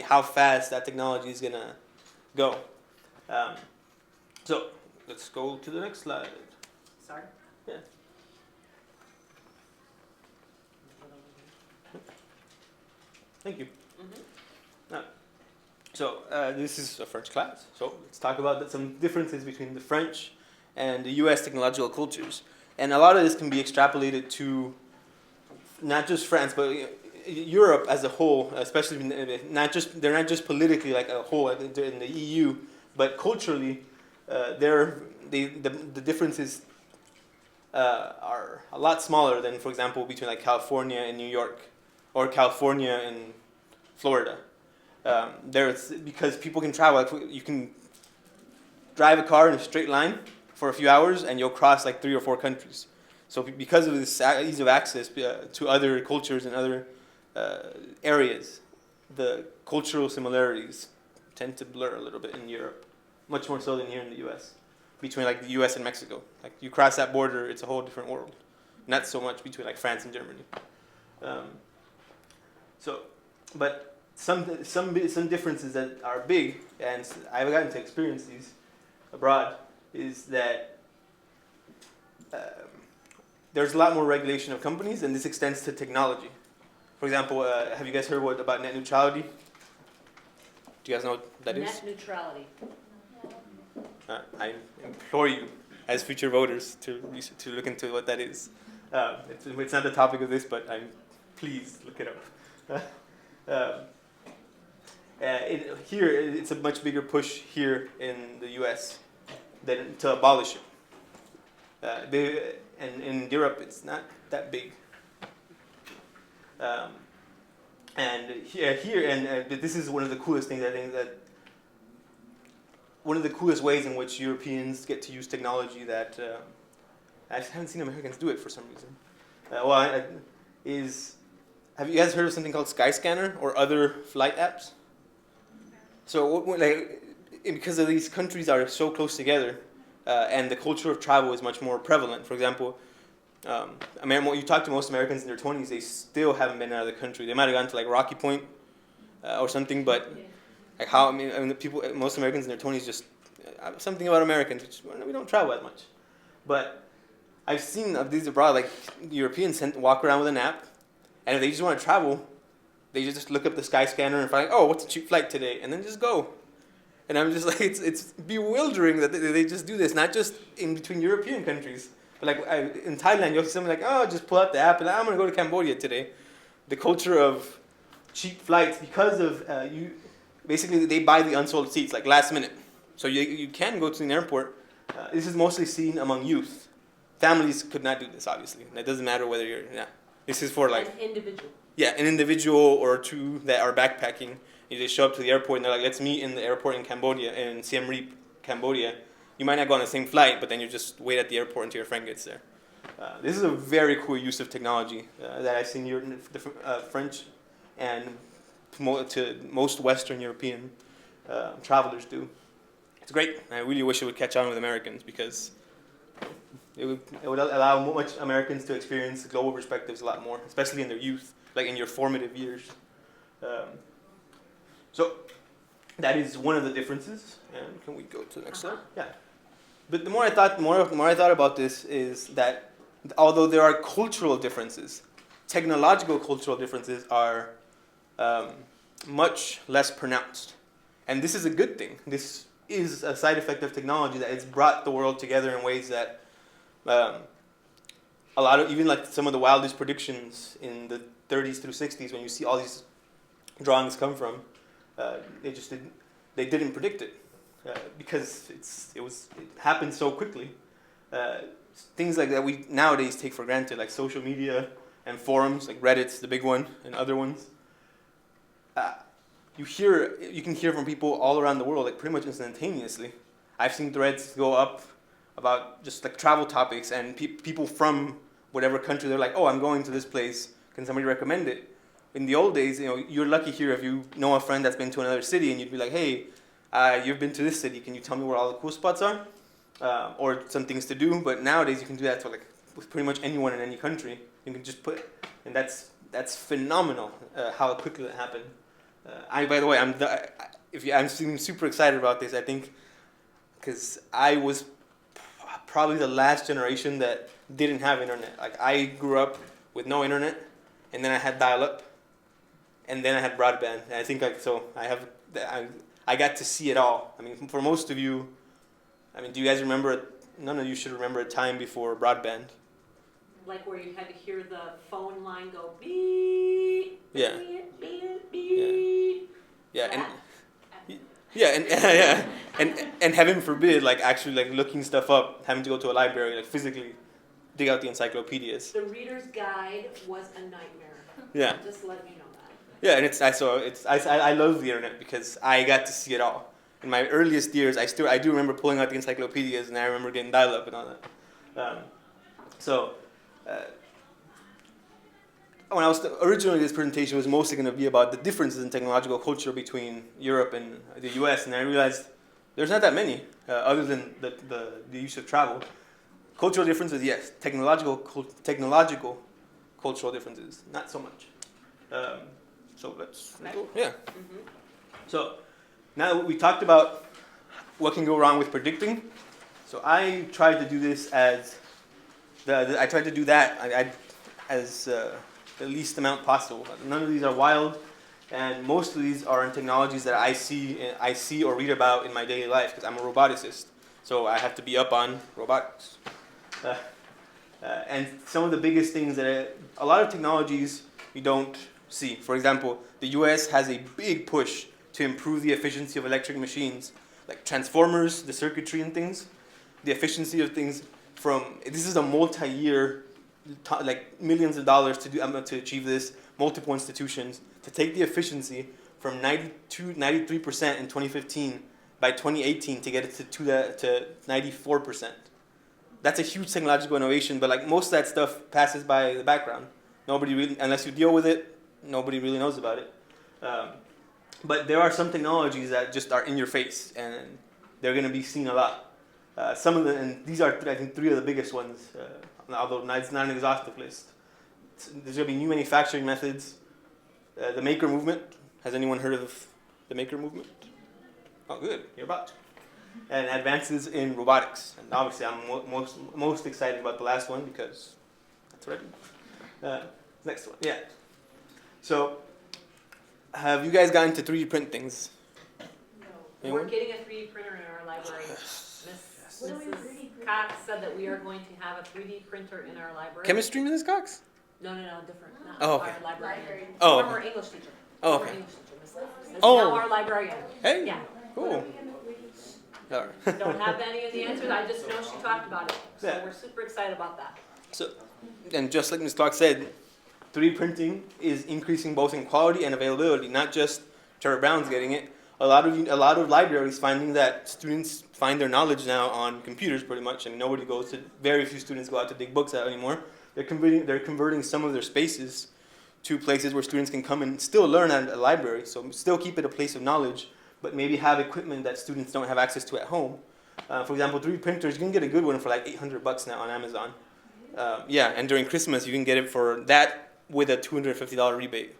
how fast that technology is gonna go. So let's go to the next slide. Sorry? Yeah. Thank you. So this is a French class. So let's talk about some differences between the French and the U.S. technological cultures. And a lot of this can be extrapolated to not just France, but Europe as a whole, especially they're not just politically like a whole in the EU, but culturally, the differences are a lot smaller than, for example, between like California and New York, or California and Florida. There's because people can travel. Like, you can drive a car in a straight line for a few hours, and you'll cross like 3 or 4 countries. So because of this ease of access to other cultures and other areas, the cultural similarities tend to blur a little bit in Europe, much more so than here in the U.S. Between like the U.S. and Mexico, like you cross that border, it's a whole different world. Not so much between like France and Germany. But some differences that are big, and I've gotten to experience these abroad, is that there's a lot more regulation of companies, and this extends to technology. For example, have you guys heard about net neutrality? Do you guys know what that is? Net neutrality. I implore you, as future voters, to look into what that is. It's not the topic of this, but please look it up. Here, it's a much bigger push here in the U.S. than to abolish it. And in Europe, it's not that big. This is one of the coolest things, I think, that one of the coolest ways in which Europeans get to use technology that I just haven't seen Americans do it for some reason. Have you guys heard of something called Skyscanner or other flight apps? So because of these countries are so close together, and the culture of travel is much more prevalent. For example, you talk to most Americans in their 20s, they still haven't been out of the country. They might have gone to like Rocky Point or something, but like most Americans in their 20s just something about Americans. We don't travel that much, but I've seen of these abroad, like Europeans walk around with an app, and if they just want to travel, they just look up the Skyscanner and find, oh, what's a cheap flight today, and then just go. And I'm just like, it's bewildering that they just do this, not just in between European countries, but like in Thailand, you'll see someone like, oh, just pull out the app and I'm gonna go to Cambodia today. The culture of cheap flights, because of basically they buy the unsold seats like last minute, so you can go to an airport. This is mostly seen among youth. Families could not do this, obviously. It doesn't matter whether you're This is for like an individual. Yeah, an individual or two that are backpacking. You just show up to the airport and they're like, let's meet in the airport in Cambodia, in Siem Reap, Cambodia. You might not go on the same flight, but then you just wait at the airport until your friend gets there. This is a very cool use of technology that I've seen the French and to most Western European travelers do. It's great. I really wish it would catch on with Americans, because it would allow much Americans to experience global perspectives a lot more, especially in their youth, like in your formative years. So that is one of the differences. And can we go to the next slide? Yeah. But the more I thought about this, is that although there are cultural differences, technological cultural differences are much less pronounced. And this is a good thing. This is a side effect of technology, that it's brought the world together in ways that a lot of, even like some of the wildest predictions in the 30s through 60s, when you see all these drawings come from, they didn't predict it because it happened so quickly. Things like that we nowadays take for granted, like social media and forums, like Reddit's the big one, and other ones. You can hear from people all around the world, like pretty much instantaneously. I've seen threads go up about just like travel topics, and people from whatever country, they're like, oh, I'm going to this place, can somebody recommend it? In the old days, you're lucky here if you know a friend that's been to another city, and you'd be like, hey, you've been to this city, can you tell me where all the cool spots are? Or some things to do. But nowadays you can do that with pretty much anyone in any country. You can just and that's phenomenal how quickly that happened. By the way, I'm super excited about this. I think because I was probably the last generation that didn't have internet. Like I grew up with no internet, and then I had dial-up, and then I had broadband. And I think I got to see it all. I mean, for most of you, I mean, do you guys remember? None of you should remember a time before broadband. Like where you had to hear the phone line go beep, Yeah. beep, beep, beep. Yeah, That. and heaven forbid, like actually like looking stuff up, having to go to a library, like physically dig out the encyclopedias. The reader's guide was a nightmare. Yeah. Just letting you know that. Yeah, and I love the internet because I got to see it all. In my earliest years, I do remember pulling out the encyclopedias, and I remember getting dial-up and all that. When I was originally, this presentation was mostly going to be about the differences in technological culture between Europe and the U.S., and I realized there's not that many, other than the use of travel. Cultural differences, yes. Technological cultural differences, not so much. So let's go. Yeah. Mm-hmm. So now we talked about what can go wrong with predicting. So I tried to do this as I tried to do that as the least amount possible. None of these are wild, and most of these are in technologies that I see or read about in my daily life because I'm a roboticist. So I have to be up on robotics. And some of the biggest things that a lot of technologies you don't see. For example, the US has a big push to improve the efficiency of electric machines, like transformers, the circuitry and things, the efficiency of things. This is a multi-year, like millions of dollars to achieve this, multiple institutions, to take the efficiency from 93% in 2015 by 2018 to get it to 94%. That's a huge technological innovation, but like most of that stuff passes by the background. Nobody really, unless you deal with it, nobody really knows about it. But there are some technologies that just are in your face, and they're going to be seen a lot. Some of them, and these are, I think, three of the biggest ones, although it's not an exhaustive list. There's going to be new manufacturing methods. The maker movement. Has anyone heard of the maker movement? Oh, good. You're about to. And advances in robotics. And obviously, I'm most excited about the last one because that's what I do. Next one. Yeah. So, have you guys gotten to 3D print things? No. Anyone? We're getting a 3D printer in our library. Mrs. Cox said that we are going to have a 3D printer in our library. Chemistry, Mrs. Cox? No, different. Not Oh, okay. Our librarian. Oh, Former okay. English teacher. Oh, Former okay. English teacher, Mrs. Cox. Is Oh. now our librarian. Hey. Yeah. Cool. All right. Don't have any of the answers. I just know she talked about it. So Yeah. we're super excited about that. So, and just like Ms. Clark said, 3D printing is increasing both in quality and availability. Not just Trevor Brown's getting it. A lot of libraries finding that students find their knowledge now on computers pretty much, and very few students go out to dig books out anymore. They're converting some of their spaces to places where students can come and still learn at a library. So still keep it a place of knowledge, but maybe have equipment that students don't have access to at home. For example, 3D printers, you can get a good one for like $800 now on Amazon. And during Christmas, you can get it for that with a $250 rebate.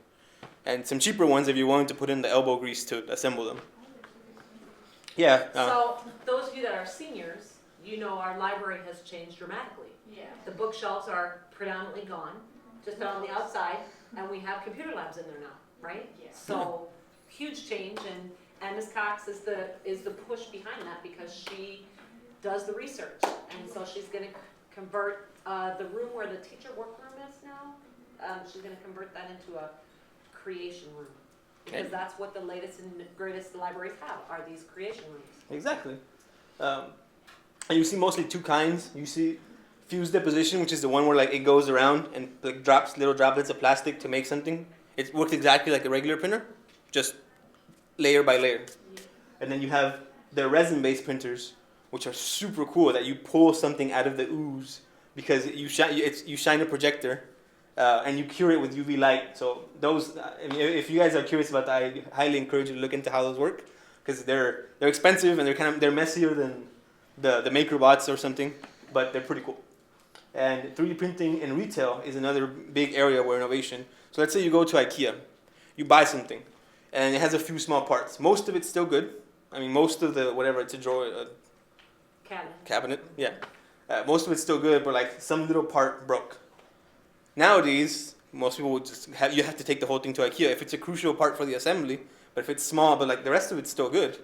And some cheaper ones if you're willing to put in the elbow grease to assemble them. Yeah. So those of you that are seniors, you know our library has changed dramatically. Yeah. The bookshelves are predominantly gone, just on the outside, and we have computer labs in there now, right? Yeah. So huge change, and Ms. Cox is the push behind that because she does the research, and so she's going to convert the room where the teacher workroom is now. She's going to convert that into a creation room because Okay. that's what the latest and greatest libraries have are these creation rooms. Exactly. And you see mostly two kinds. You see fused deposition, which is the one where like it goes around and like drops little droplets of plastic to make something. It works exactly like a regular printer, just layer by layer. Yeah. And then you have the resin-based printers, which are super cool. That you pull something out of the ooze because you shine a projector. And you cure it with UV light. So those, if you guys are curious about that, I highly encourage you to look into how those work, because they're expensive and they're messier than the Maker bots or something, but they're pretty cool. And 3D printing in retail is another big area where innovation. So let's say you go to IKEA, you buy something, and it has a few small parts. Most of it's still good. I mean, most of the whatever it's a drawer cabinet, yeah. Most of it's still good, but like some little part broke. Nowadays, most people would just you have to take the whole thing to IKEA if it's a crucial part for the assembly. But if it's small, but like the rest of it's still good.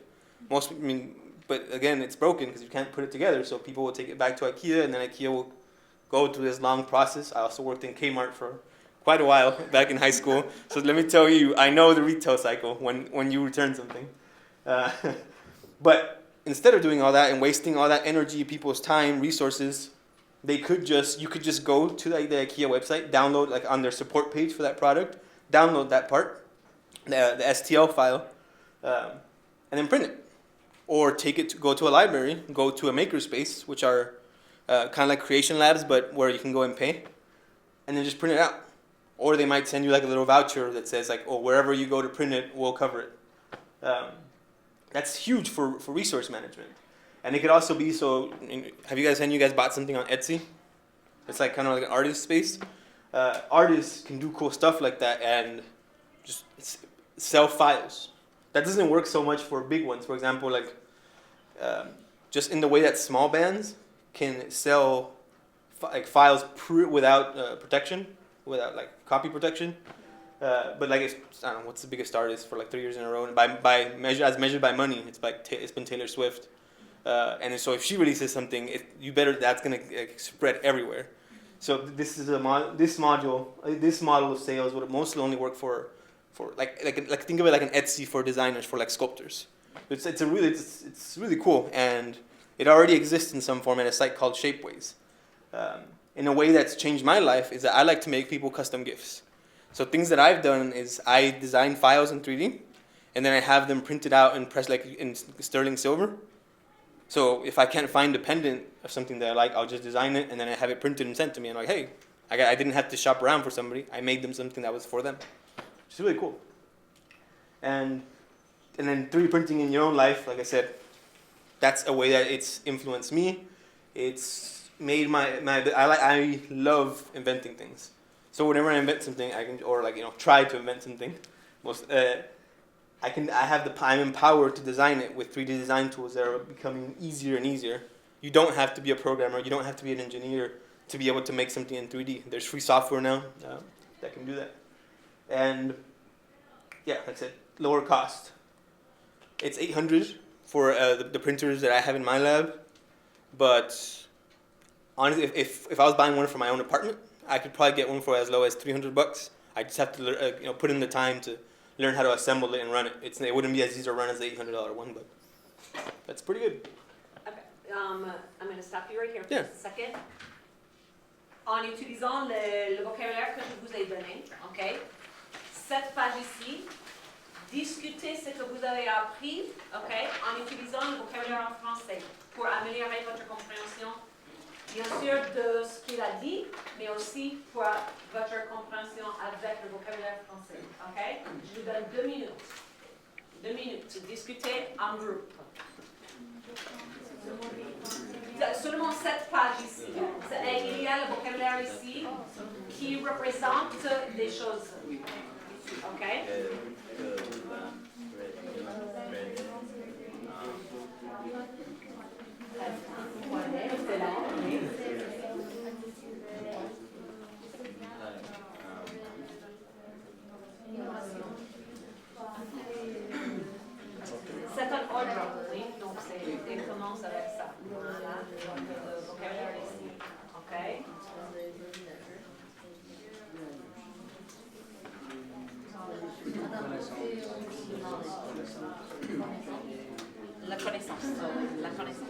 But again, it's broken because you can't put it together. So people will take it back to IKEA, and then IKEA will go through this long process. I also worked in Kmart for quite a while back in high school. So let me tell you, I know the retail cycle when you return something. But instead of doing all that and wasting all that energy, people's time, resources, you could just go to the IKEA website, download like on their support page for that product, download that part, the STL file, and then print it. Or go to a library, go to a makerspace, which are kind of like creation labs, but where you can go and pay, and then just print it out. Or they might send you like a little voucher that says like, oh, wherever you go to print it, we'll cover it. That's huge for resource management. And it could also be have you guys bought something on Etsy? It's like kind of like an artist space. Artists can do cool stuff like that and just sell files. That doesn't work so much for big ones. For example, like just in the way that small bands can sell files without protection, without like copy protection. But like I don't know what's the biggest artist for like 3 years in a row, and as measured by money, it's been Taylor Swift. And so if she releases something, that's gonna spread everywhere. So this model of sales would mostly only work for like think of it like an Etsy for designers, for like sculptors. It's really cool, and it already exists in some form at a site called Shapeways. In a way that's changed my life is that I like to make people custom gifts. So things that I've done is I design files in 3D, and then I have them printed out and pressed like in sterling silver. So if I can't find a pendant of something that I like, I'll just design it, and then I have it printed and sent to me. And I'm like, hey, I didn't have to shop around for somebody. I made them something that was for them. It's really cool. And then 3D printing in your own life, like I said, that's a way that it's influenced me. It's made I love inventing things. So whenever I invent something, try to invent something, I'm empowered to design it with 3D design tools that are becoming easier and easier. You don't have to be a programmer. You don't have to be an engineer to be able to make something in 3D. There's free software now that can do that. And yeah, like I said, lower cost. It's $800 for the printers that I have in my lab. But honestly, if I was buying one for my own apartment, I could probably get one for as low as $300. I just have to put in the time to learn how to assemble it and run it. It wouldn't be as easy to run as the $800 one, but that's pretty good. Okay, I'm going to stop you right here for Yeah. a second. En utilisant le vocabulaire que je vous ai donné, okay? Cette page ici, discutez ce que vous avez appris, okay? En utilisant le vocabulaire en français pour améliorer votre compréhension, bien sûr, de ce qu'il a dit, mais aussi pour votre compréhension avec le vocabulaire français. Okay? Je vous donne 2 minutes. 2 minutes to discuter en groupe. Seulement cette page ici. Il y a le vocabulaire ici qui représente des choses. OK? C'est un ordre, oui, donc il commence avec ça. Voilà, donc le vocabulaire ici. OK? La connaissance. La connaissance.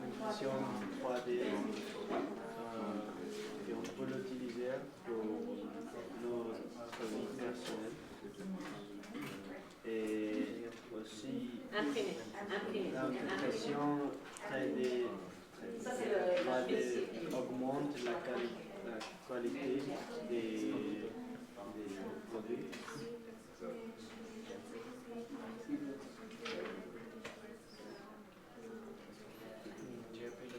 L'impression 3D et on peut l'utiliser pour notre vie personnelle et aussi Imprimer. l'impression 3D. Ça, c'est la augmente la qualité des produits. J'ai appris la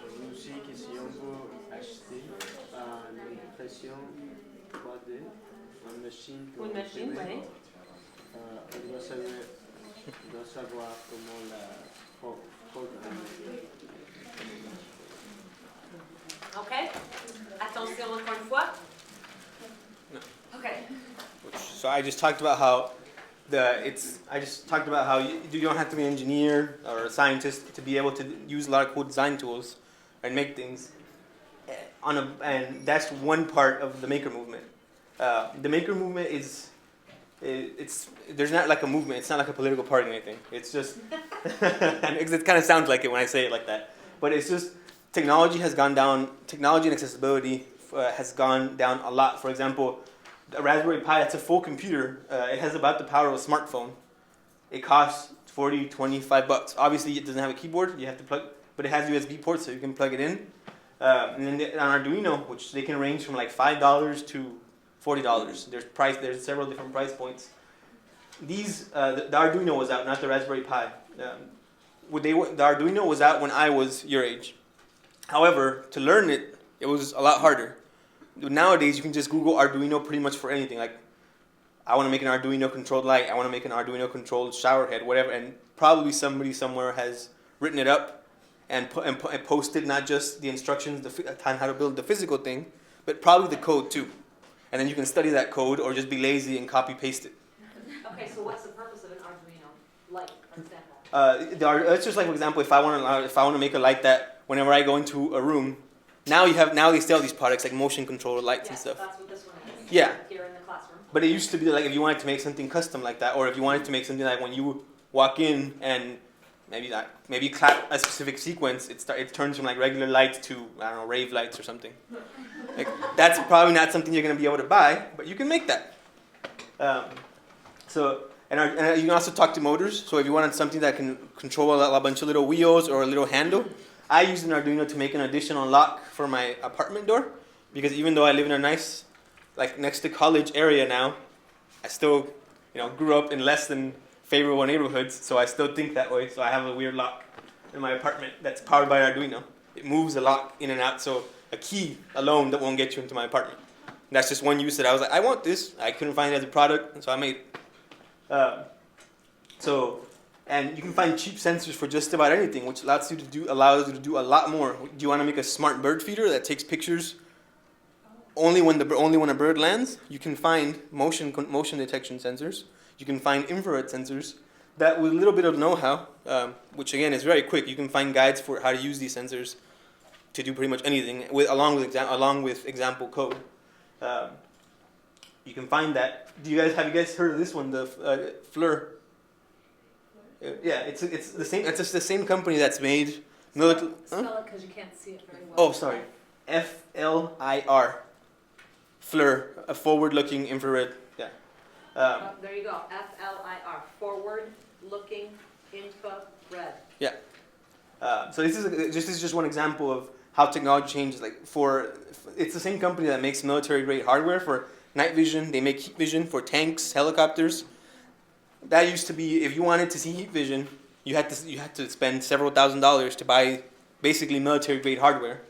J'ai vu aussi que si on veut acheter une impression 3D, une machine pour Une machine, imprimer, oui. on doit savoir comment la programmer. Okay. Attention encore une fois. No. Okay. So I just talked about how you don't have to be an engineer or a scientist to be able to use a lot of cool design tools and make things. And that's one part of the maker movement. The maker movement there's not like a movement. It's not like a political party or anything. It's just and it kind of sounds like it when I say it like that. But it's just technology and accessibility has gone down a lot. For example, a Raspberry Pi, it's a full computer. It has about the power of a smartphone. It costs $40, $25. Obviously, it doesn't have a keyboard. You have to plug, but it has USB ports, so you can plug it in. And then on Arduino, which they can range from like $5 to $40. There's several different price points. These the Arduino was out, not the Raspberry Pi. The Arduino was out when I was your age. However, to learn it, it was a lot harder. Nowadays, you can just Google Arduino pretty much for anything. Like, I want to make an Arduino controlled light. I want to make an Arduino controlled shower head, whatever. And probably somebody somewhere has written it up and posted not just the instructions on how to build the physical thing, but probably the code too. And then you can study that code or just be lazy and copy paste it. Okay, so what's the purpose of an Arduino light, for example? Let's just like for example, if I want to make a light that whenever I go into a room, now they sell these products like motion controller lights and stuff. That's what this one is. Yeah. Here in the classroom. But it used to be like if you wanted to make something custom like that, or if you wanted to make something like when you walk in and maybe clap a specific sequence, it turns from like regular lights to rave lights or something. Like, that's probably not something you're gonna be able to buy, but you can make that. And you can also talk to motors. So if you wanted something that can control a bunch of little wheels or a little handle, I used an Arduino to make an additional lock for my apartment door, because even though I live in a nice, like next to college area now, I still, grew up in less than favorable neighborhoods, so I still think that way. So I have a weird lock in my apartment that's powered by Arduino. It moves the lock in and out, so a key alone that won't get you into my apartment. And that's just one use that I was like, I want this. I couldn't find it as a product, so I made it. And you can find cheap sensors for just about anything, which allows you to do a lot more. Do you want to make a smart bird feeder that takes pictures only when a bird lands? You can find motion detection sensors. You can find infrared sensors that, with a little bit of know-how, which again is very quick, you can find guides for how to use these sensors to do pretty much anything along with example code. You can find that. Have you guys heard of this one, the FLIR? Yeah, it's the same. It's just the same company that's made. Spell it because you can't see it very well. Oh, sorry. FLIR. FLIR, a forward-looking infrared. Yeah. There you go. FLIR, forward-looking infrared. Yeah. So this is just one example of how technology changes. It's the same company that makes military-grade hardware for night vision. They make heat vision for tanks, helicopters. That used to be, if you wanted to see heat vision, you had to spend several $1,000s to buy basically military-grade hardware.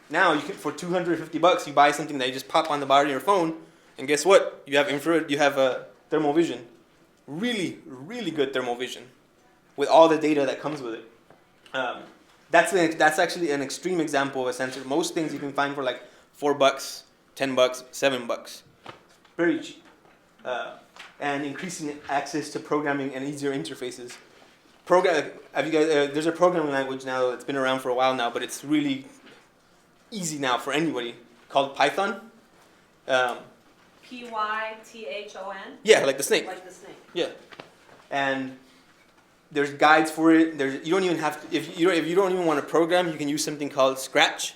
Now for $250, you buy something that you just pop on the bottom of your phone, and guess what? You have infrared, you have thermal vision, really, really good thermal vision, with all the data that comes with it. That's actually an extreme example of a sensor. Most things you can find for like $4, $10, $7, very cheap. And increasing access to programming and easier interfaces. There's a programming language now that's been around for a while now, but it's really easy now for anybody, called Python. Python? Yeah, like the snake. Like the snake. Yeah, and there's guides for it. You don't even have to, if you don't even want to program, you can use something called Scratch,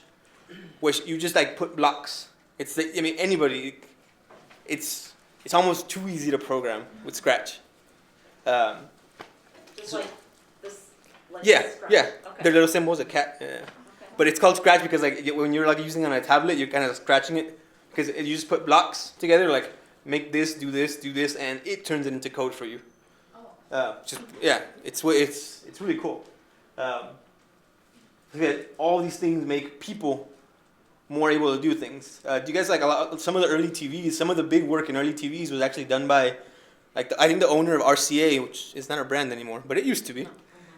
which you just like put blocks. It's I mean anybody, it's almost too easy to program with Scratch. Just So- like this, like Yeah, this scratch. yeah. Okay. The little symbol is a cat. Yeah. Okay. But it's called Scratch because like when you're like using it on a tablet, you're kind of scratching it because you just put blocks together, like make this, do this, and it turns it into code for you. Just yeah, it's really cool. All these things make people more able to do things. Do you guys like some of the early TVs? Some of the big work in early TVs was actually done by, like I think the owner of RCA, which is not a brand anymore, but it used to be.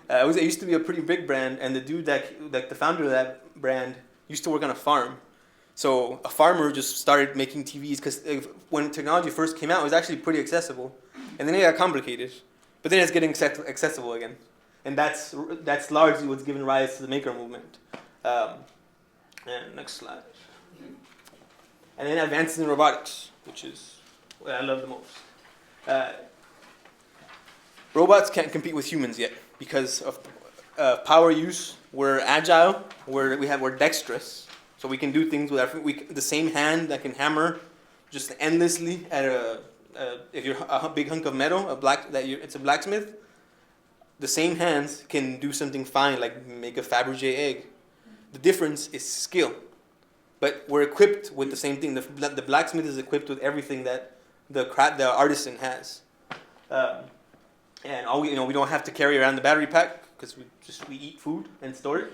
It used to be a pretty big brand, and the dude the founder of that brand used to work on a farm. So a farmer just started making TVs because when technology first came out, it was actually pretty accessible, and then it got complicated. But then it's getting accessible again, and that's largely what's given rise to the maker movement. And next slide. And then advances in robotics, which is what I love the most. Robots can't compete with humans yet because of power use. We're agile. We're dexterous, so we can do things with the same hand that can hammer just endlessly at if you're a big hunk of metal, it's a blacksmith. The same hands can do something fine, like make a Fabergé egg. The difference is skill, but we're equipped with the same thing. The blacksmith is equipped with everything that the artisan has, and we don't have to carry around the battery pack because we eat food and store it.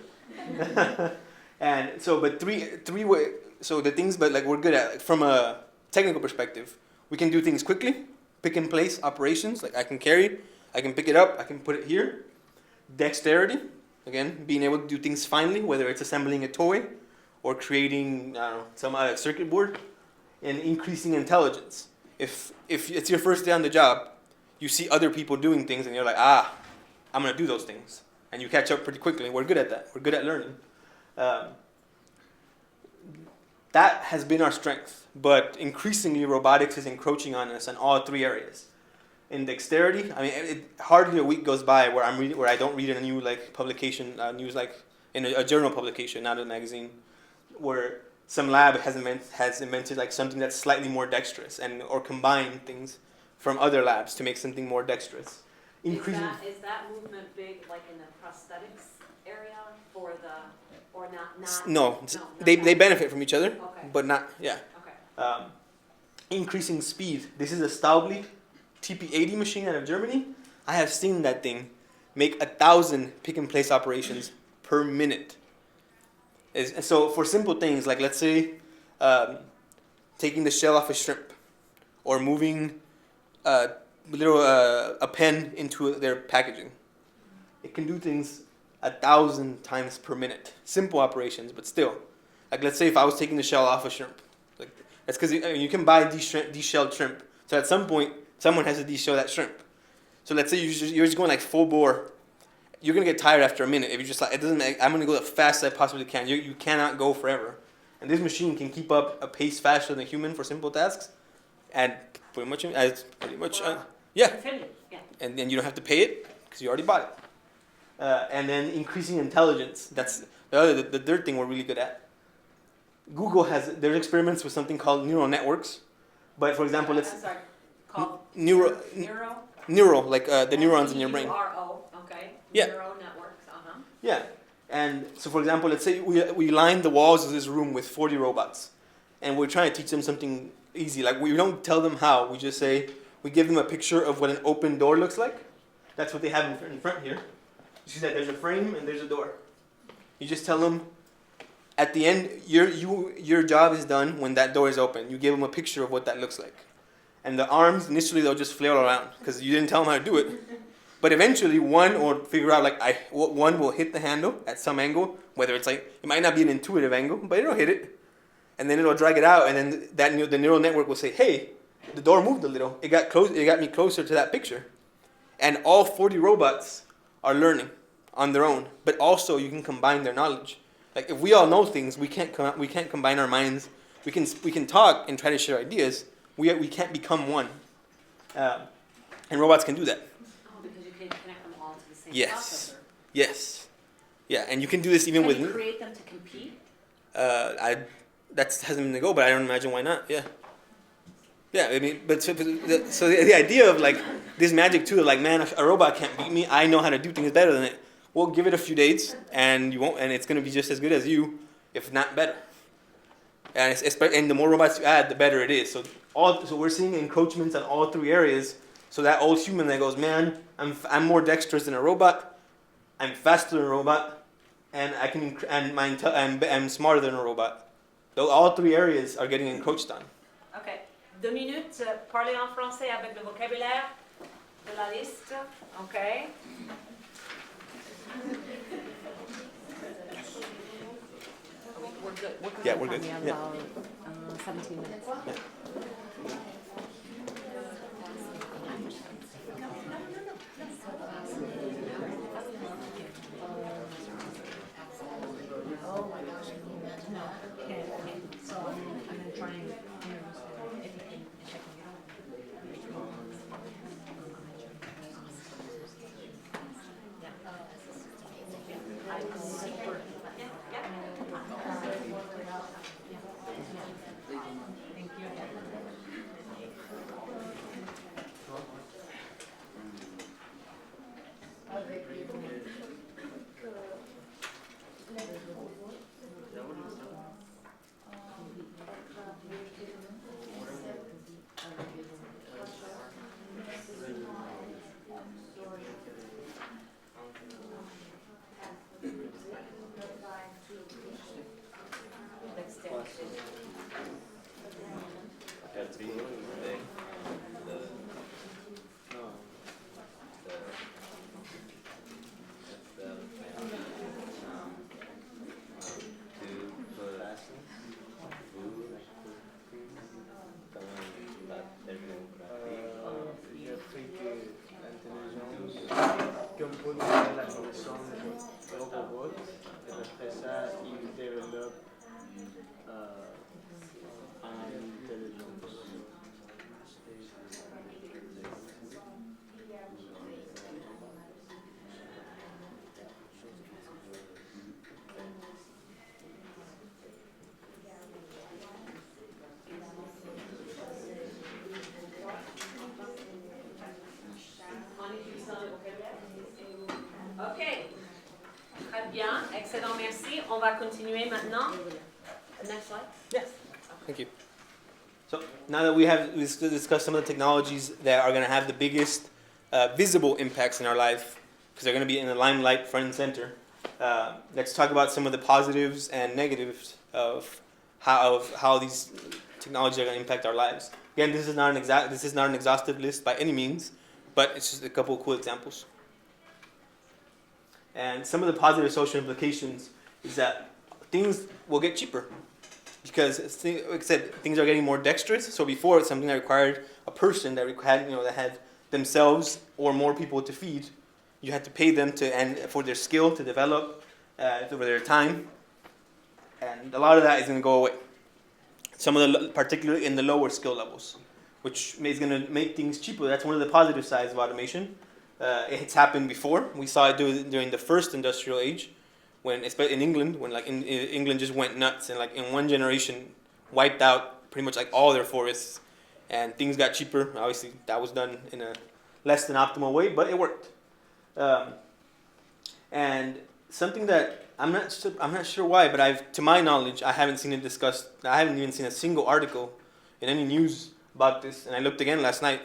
And so, but the things, but like we're good at from a technical perspective. We can do things quickly, pick and place operations. Like I can pick it up, I can put it here. Dexterity, again, being able to do things finely, whether it's assembling a toy or creating some circuit board, and increasing intelligence. If it's your first day on the job, you see other people doing things, and you're like, I'm gonna do those things, and you catch up pretty quickly. We're good at that. We're good at learning. That has been our strength, but increasingly robotics is encroaching on us in all three areas. In dexterity, I mean, hardly a week goes by where I don't read a new publication, news in a journal publication, not a magazine, where some lab has invented like something that's slightly more dexterous or combine things from other labs to make something more dexterous. Is that movement big, like in the prosthetics area or not? No, not they that. benefit from each other, Okay. but not, yeah. Okay. Increasing speed. This is a Staubli TP80 machine out of Germany. I have seen that thing make 1,000 pick and place operations per minute. So for simple things like, let's say, taking the shell off a shrimp, or moving a pen into their packaging, it can do things 1,000 times per minute. Simple operations, but still. Like let's say if I was taking the shell off a shrimp, that's because you can buy de-shelled shrimp. So at some point, someone has to de-shell that shrimp. So let's say you're just going like full bore. You're gonna get tired after a minute if you just it doesn't. I'm gonna go as fast as I possibly can. You cannot go forever, and this machine can keep up a pace faster than a human for simple tasks, and pretty much yeah. Continue. Yeah. And then you don't have to pay it because you already bought it. And then increasing intelligence. That's the third thing we're really good at. Google there's experiments with something called neural networks, but for example, I'm sorry. Called neural, like the neurons in your brain. Neuro, okay. Yeah. Neural networks, uh-huh. Yeah, and so for example, let's say we line the walls of this room with 40 robots, and we're trying to teach them something easy. Like we don't tell them how. We just say we give them a picture of what an open door looks like. That's what they have in front here. You see that there's a frame and there's a door. You just tell them, at the end, your job is done when that door is open. You give them a picture of what that looks like. And the arms, initially, they'll just flail around because you didn't tell them how to do it. But eventually, one will figure out, one will hit the handle at some angle, whether it's it might not be an intuitive angle, but it'll hit it. And then it'll drag it out, and then the neural network will say, hey, the door moved a little. It got me closer to that picture. And all 40 robots are learning on their own, but also you can combine their knowledge. Like if we all know things, we can't combine our minds. We can talk and try to share ideas. We can't become one, and robots can do that. Oh, because you can connect them all to the same Yes. processor. Yes, yeah, and you can do this even Can with. you create them to compete? That hasn't been the goal, but I don't imagine why not. Yeah. Yeah, I mean, but so the idea of like this magic too, like man, a robot can't beat me. I know how to do things better than it. Well, give it a few days, and you won't, and it's gonna be just as good as you, if not better. And the more robots you add, the better it is. So we're seeing encroachments on all three areas. So that old human that goes, man, I'm more dexterous than a robot, I'm faster than a robot, and I'm smarter than a robot. So all three areas are getting encroached on. OK. 2 minutes, parler en français avec le vocabulaire de la liste. OK. We're good. Yeah, we're good. We have Yeah. about 17 minutes. Yeah. Oh my gosh, can you imagine? No. Okay. So I'm going to try and if I can get Thank you. Comme pour nous faire la connexion au robot, et après ça, il développe en intelligence. OK. Très bien. Excellent, merci. On va continuer maintenant. Next slide. Yes. Thank you. So now that we discussed some of the technologies that are going to have the biggest visible impacts in our life, because they're going to be in the limelight, front and center, let's talk about some of the positives and negatives of how these technologies are going to impact our lives. Again, this is not an exhaustive list by any means, but it's just a couple of cool examples. And some of the positive social implications is that things will get cheaper. Because, like I said, things are getting more dexterous. So before, it's something that required a person that had themselves or more people to feed. You had to pay them for their skill to develop, for their time. And a lot of that is going to go away. Particularly in the lower skill levels, which is going to make things cheaper. That's one of the positive sides of automation. It's happened before. We saw it during the first industrial age, especially in England, when England just went nuts and in one generation wiped out pretty much all their forests, and things got cheaper. Obviously, that was done in a less than optimal way, but it worked. And something that I'm not sure why, but to my knowledge, I haven't seen it discussed. I haven't even seen a single article in any news about this. And I looked again last night.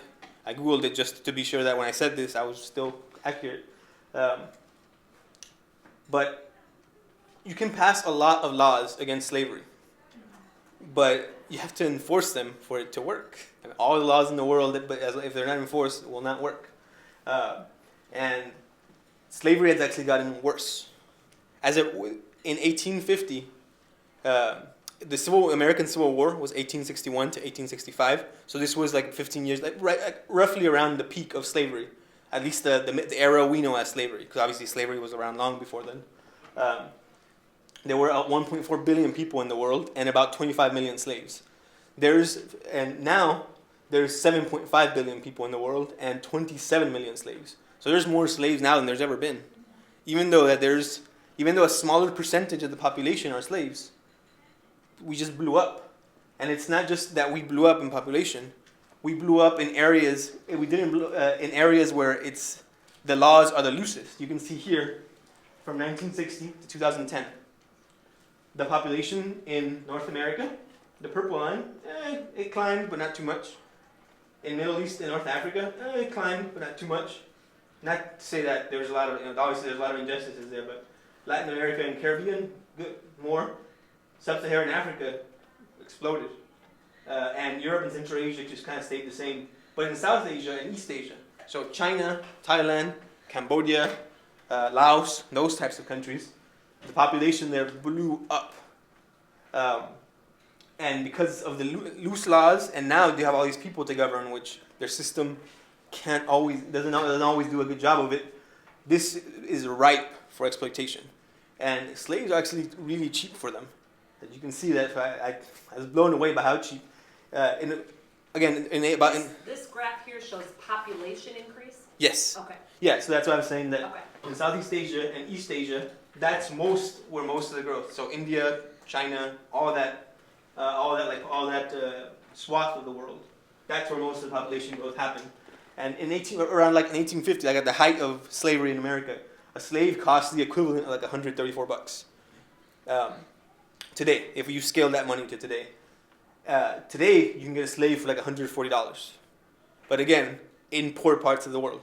I Googled it just to be sure that when I said this, I was still accurate. But you can pass a lot of laws against slavery, but you have to enforce them for it to work. And all the laws in the world, if they're not enforced, will not work. And slavery has actually gotten worse. In 1850, the American Civil War was 1861 to 1865. So this was 15 years, roughly around the peak of slavery, at least the era we know as slavery, because obviously slavery was around long before then. There were 1.4 billion people in the world and about 25 million slaves. Now there's 7.5 billion people in the world and 27 million slaves. So there's more slaves now than there's ever been. Even though a smaller percentage of the population are slaves, we just blew up. And it's not just that we blew up in population. We blew up in areas, we didn't blow, in areas where the laws are the loosest. You can see here, from 1960 to 2010. The population in North America, the purple line, it climbed, but not too much. In Middle East and North Africa, it climbed, but not too much. Not to say that there's a lot of, obviously there's a lot of injustices there, but Latin America and Caribbean, good, more. Sub-Saharan Africa exploded. And Europe and Central Asia just kind of stayed the same. But in South Asia and East Asia, so China, Thailand, Cambodia, Laos, those types of countries, the population there blew up. And because of the loose laws, and now they have all these people to govern, which their system doesn't always do a good job of it. This is ripe for exploitation, and slaves are actually really cheap for them. As you can see that I was blown away by how cheap. This graph here shows population increase. Yes. Okay. Yeah, so that's why I'm saying that Okay. in Southeast Asia and East Asia, that's where most of the growth. So India, China, all that swath of the world. That's where most of the population growth happened. And in 1850, like at the height of slavery in America, a slave cost the equivalent of like $134. Today, if you scale that money to today, today you can get a slave for like $140. But again, in poor parts of the world.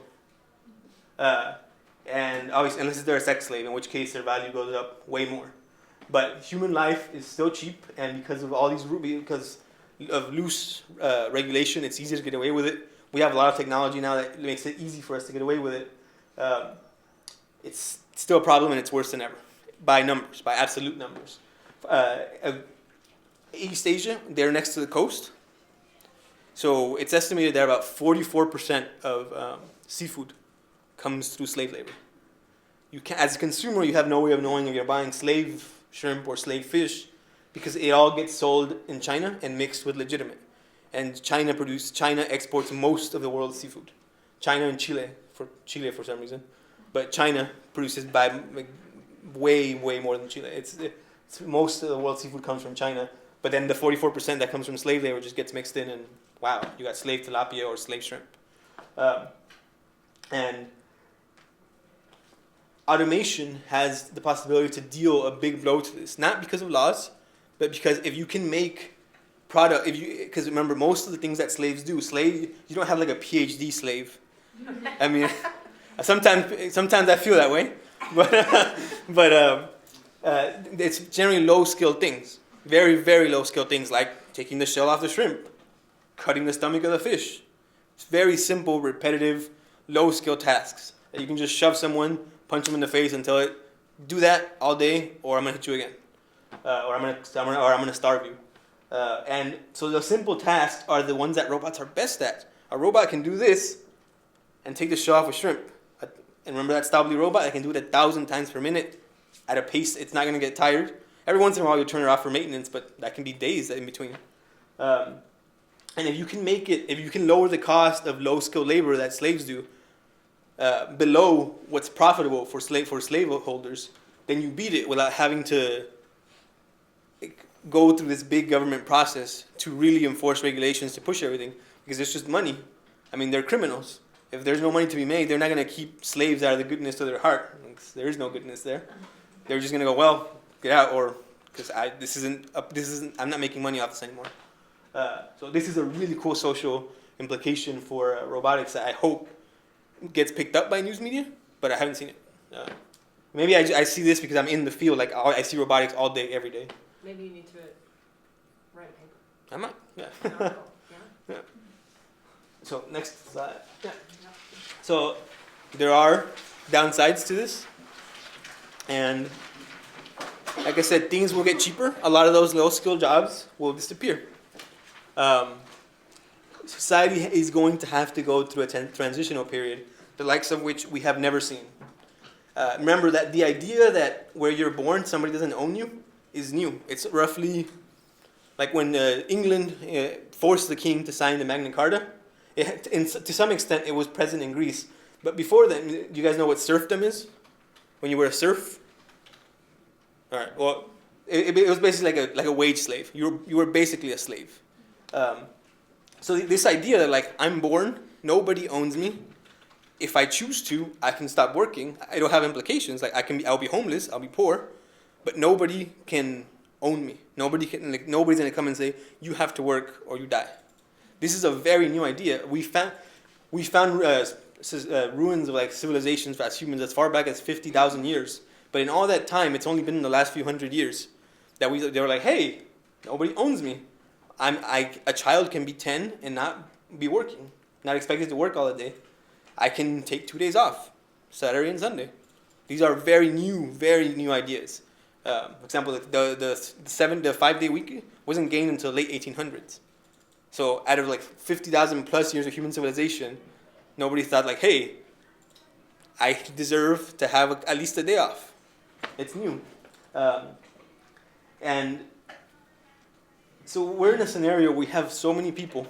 And obviously, unless they're a sex slave, in which case their value goes up way more. But human life is still cheap, and because of loose regulation, it's easier to get away with it. We have a lot of technology now that makes it easy for us to get away with it. It's still a problem, and it's worse than ever, by numbers, by absolute numbers. East Asia, they're next to the coast, so it's estimated that about 44% of seafood comes through slave labor. As a consumer, you have no way of knowing if you're buying slave shrimp or slave fish, because it all gets sold in China and mixed with legitimate. And China exports most of the world's seafood. China and Chile for some reason, but China produces by way more than Chile. It's most of the world's seafood comes from China, but then the 44% that comes from slave labor just gets mixed in, and wow, you got slave tilapia or slave shrimp. And automation has the possibility to deal a big blow to this, not because of laws, but because if you can make because remember, most of the things that slaves do, you don't have like a PhD slave. I mean, sometimes I feel that way, but it's generally low-skilled things, very, very low-skilled things, like taking the shell off the shrimp, cutting the stomach of the fish. It's very simple, repetitive, low-skilled tasks that you can just shove someone, punch them in the face, and tell it, do that all day, or I'm gonna hit you again, or I'm gonna starve you. And so the simple tasks are the ones that robots are best at. A robot can do this and take the shell off a shrimp. And remember that Staubli robot? I can do it 1,000 times per minute at a pace it's not going to get tired. Every once in a while you turn it off for maintenance, but that can be days in between. And if you can lower the cost of low-skilled labor that slaves do below what's profitable for slaveholders, then you beat it without having to go through this big government process to really enforce regulations to push everything, because it's just money. I mean, they're criminals. If there's no money to be made, they're not going to keep slaves out of the goodness of their heart. There is no goodness there. They're just going to go, well, get out, or because I'm not making money off this anymore. So this is a really cool social implication for robotics that I hope gets picked up by news media, but I haven't seen it. Maybe I see this because I'm in the field. Like I see robotics all day, every day. Maybe you need to write a paper. I might, yeah. An article, yeah. Yeah. So next slide. Yeah. So there are downsides to this, and like I said, things will get cheaper. A lot of those low-skilled jobs will disappear. Society is going to have to go through a transitional period, the likes of which we have never seen. Remember that the idea that where you're born, somebody doesn't own you, is new. It's roughly like when England forced the king to sign the Magna Carta. To some extent, it was present in Greece. But before then, do you guys know what serfdom is? When you were a serf? All right. Well, it was basically like a wage slave. You were basically a slave. So this idea that like I'm born, nobody owns me. If I choose to, I can stop working. It'll have implications. Like I'll be homeless, I'll be poor, but nobody can own me. Nobody's gonna come and say you have to work or you die. This is a very new idea. We found ruins of like civilizations as humans as far back as 50,000 years. But in all that time, it's only been in the last few hundred years that they were like, hey, nobody owns me. A child can be 10 and not be working, not expected to work all the day. I can take 2 days off, Saturday and Sunday. These are very new ideas. For example, the 5-day week wasn't gained until late 1800s. So out of like 50,000 plus years of human civilization, nobody thought like, hey, I deserve to have at least a day off. It's new. And so we're in a scenario where we have so many people,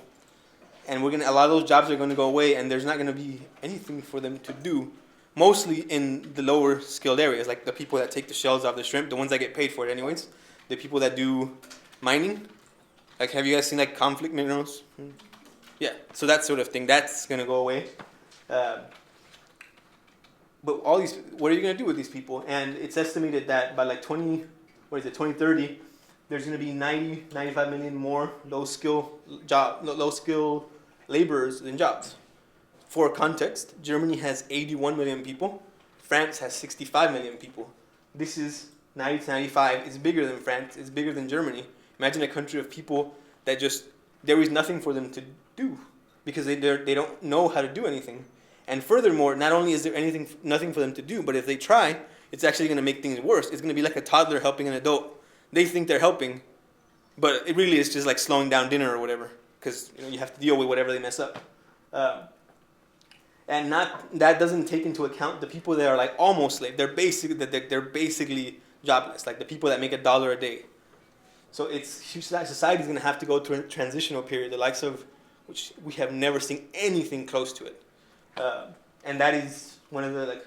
and a lot of those jobs are going to go away, and there's not going to be anything for them to do, mostly in the lower skilled areas, like the people that take the shells off the shrimp, the ones that get paid for it anyways, the people that do mining. Like, have you guys seen like conflict minerals? Yeah, so that sort of thing, that's going to go away. But all these, what are you going to do with these people? And it's estimated that by like 2030, there's going to be 95 million more low skill laborers than jobs. For context, Germany has 81 million people. France has 65 million people. This is 90 to 95. It's bigger than France. It's bigger than Germany. Imagine a country of people that just, there is nothing for them to do because they don't know how to do anything. And furthermore, not only is there nothing for them to do, but if they try, it's actually going to make things worse. It's going to be like a toddler helping an adult. They think they're helping, but it really is just like slowing down dinner or whatever, because you have to deal with whatever they mess up. And that doesn't take into account the people that are like almost slave. They're basically jobless, like the people that make $1 a day. So society is going to have to go through a transitional period, the likes of which we have never seen anything close to it. And that is one of the like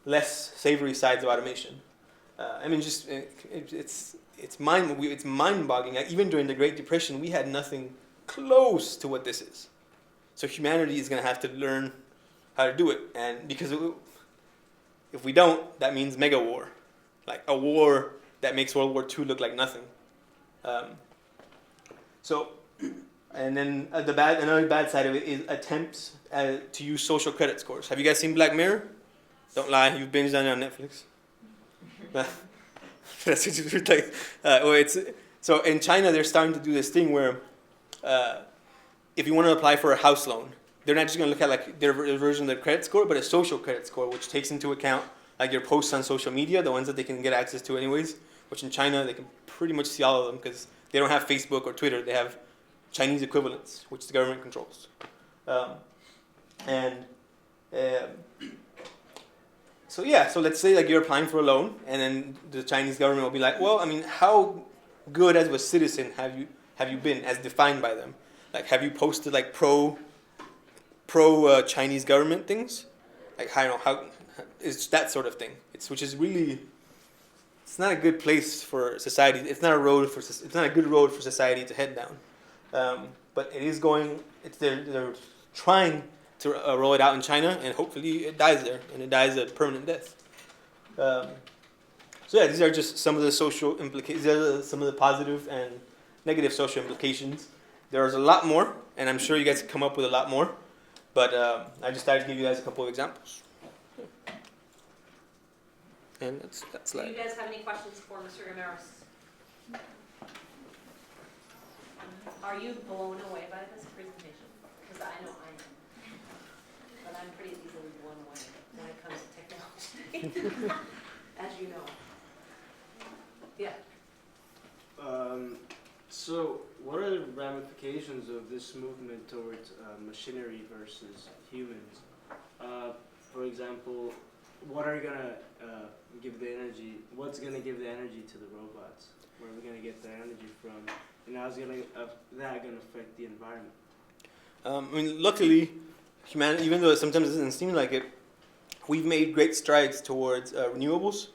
less savory sides of automation. I mean, just it's mind-boggling. Like, even during the Great Depression, we had nothing close to what this is. So humanity is going to have to learn how to do it, and because if we don't, that means mega war, like a war that makes World War II look like nothing. And then another bad side of it is attempts to use social credit scores. Have you guys seen Black Mirror? Don't lie, you've binged on it on Netflix. That's what you like. So in China, they're starting to do this thing where if you want to apply for a house loan, they're not just going to look at like their version of their credit score, but a social credit score, which takes into account like your posts on social media, the ones that they can get access to anyways, which in China, they can pretty much see all of them because they don't have Facebook or Twitter. They have Chinese equivalents, which the government controls. So let's say like you're applying for a loan, and then the Chinese government will be like, well, I mean, how good as a citizen have you been as defined by them? Like, have you posted like pro Chinese government things? Like, how is that sort of thing? It's not a good place for society. It's not a good road for society to head down. But it is going. They're trying to roll it out in China, and hopefully it dies there, and it dies a permanent death. These are just some of the social implications. These are some of the positive and negative social implications. There's a lot more, and I'm sure you guys can come up with a lot more. But I just started to give you guys a couple of examples. And that's Do like. you guys have any questions for Mr. Ramirez? Are you blown away by this presentation? Because I know I am. But I'm pretty easily blown away when it comes to technology, as you know. Yeah. So, what are the ramifications of this movement towards machinery versus humans? For example, what are gonna give the energy? What's gonna give the energy to the robots? Where are we gonna get the energy from? And how's that gonna affect the environment? I mean, luckily, humanity, even though sometimes it doesn't seem like it, we've made great strides towards renewables.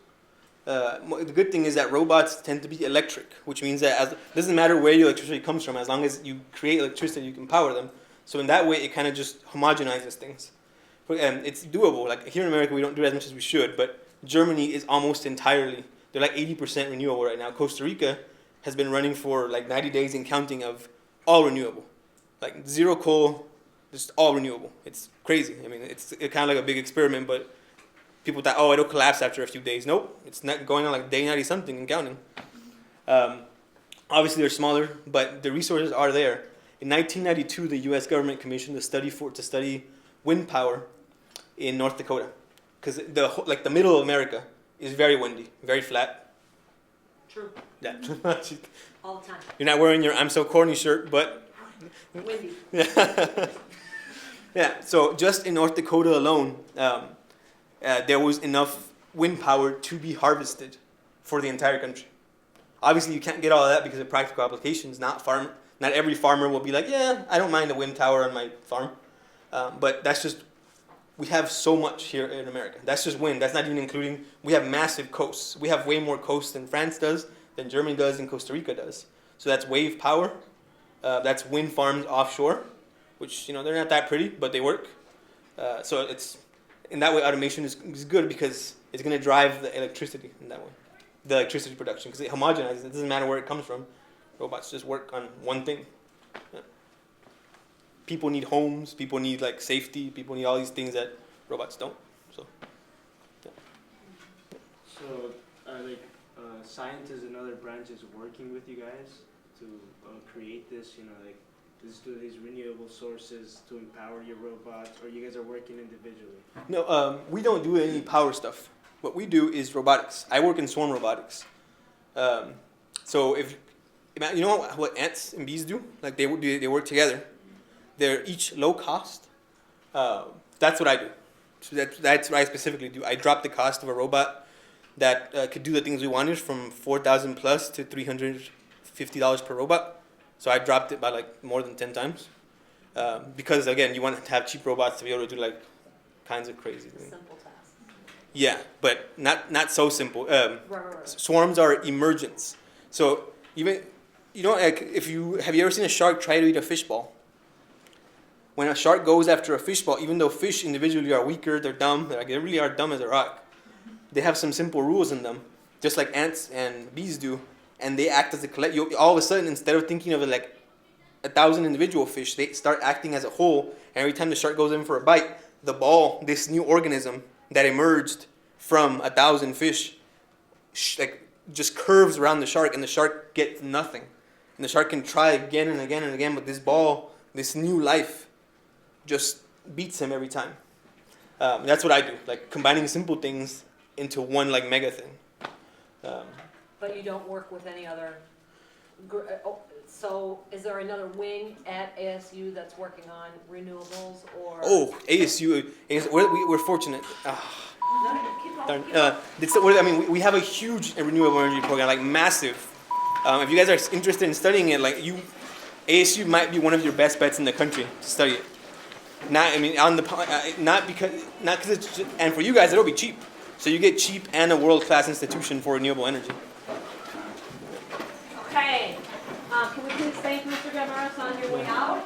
The good thing is that robots tend to be electric, which means that it doesn't matter where your electricity comes from, as long as you create electricity, you can power them. So in that way, it kind of just homogenizes things. It's doable. Like here in America, we don't do it as much as we should, but Germany is almost entirely, they're like 80% renewable right now. Costa Rica has been running for like 90 days and counting of all renewable. Like zero coal, just all renewable. It's crazy. I mean, it's kind of like a big experiment, but people thought, oh, it'll collapse after a few days. Nope, it's not going on like day 90 something and counting. Obviously, they're smaller, but the resources are there. In 1992, the U.S. government commissioned a study to study wind power in North Dakota, because the middle of America is very windy, very flat. True. Yeah. All the time. You're not wearing your "I'm so corny" shirt, but Windy. yeah. Yeah. So just in North Dakota alone, there was enough wind power to be harvested for the entire country. Obviously, you can't get all of that because of practical applications. Not every farmer will be like, yeah, I don't mind a wind tower on my farm. But that's just, we have so much here in America. That's just wind. That's not even including, we have massive coasts. We have way more coasts than France does, than Germany does, and Costa Rica does. So that's wave power. That's wind farms offshore, which, they're not that pretty, but they work. So it's, in that way, automation is good because it's going to drive the electricity in that way. The electricity production, because it homogenizes. It doesn't matter where it comes from. Robots just work on one thing. Yeah. People need homes. People need safety. People need all these things that robots don't. So, yeah. So, scientists and other branches working with you guys to create this, these renewable sources to empower your robots, or you guys are working individually? No, we don't do any power stuff. What we do is robotics. I work in swarm robotics. So if you know what ants and bees do? Like they work together. They're each low cost. That's what I do. So that's what I specifically do. I drop the cost of a robot that could do the things we wanted from $4,000 plus to $350 per robot. So I dropped it by more than 10 times. Because again, you want to have cheap robots to be able to do kinds of crazy things. Simple tasks. Yeah, but not so simple. Right. Swarms are emergents. So even have you ever seen a shark try to eat a fish ball? When a shark goes after a fish ball, even though fish individually are weaker, they're dumb. They really are dumb as a rock. They have some simple rules in them, just like ants and bees do, and they act as a collective. All of a sudden, instead of thinking of it like 1,000 individual fish, they start acting as a whole. And every time the shark goes in for a bite, the ball, this new organism that emerged from 1,000 fish, just curves around the shark, and the shark gets nothing. And the shark can try again and again and again, but this ball, this new life, just beats him every time. That's what I do, combining simple things into one mega thing. But you don't work with any other. So is there another wing at ASU that's working on renewables or? Oh, ASU, we're fortunate. No, keep going. We have a huge renewable energy program, massive. If you guys are interested in studying it, ASU might be one of your best bets in the country to study it. Not because it's just, and for you guys it'll be cheap. So you get cheap and a world-class institution for renewable energy. Okay. Can we please thank Mr. Gamaris on your way out?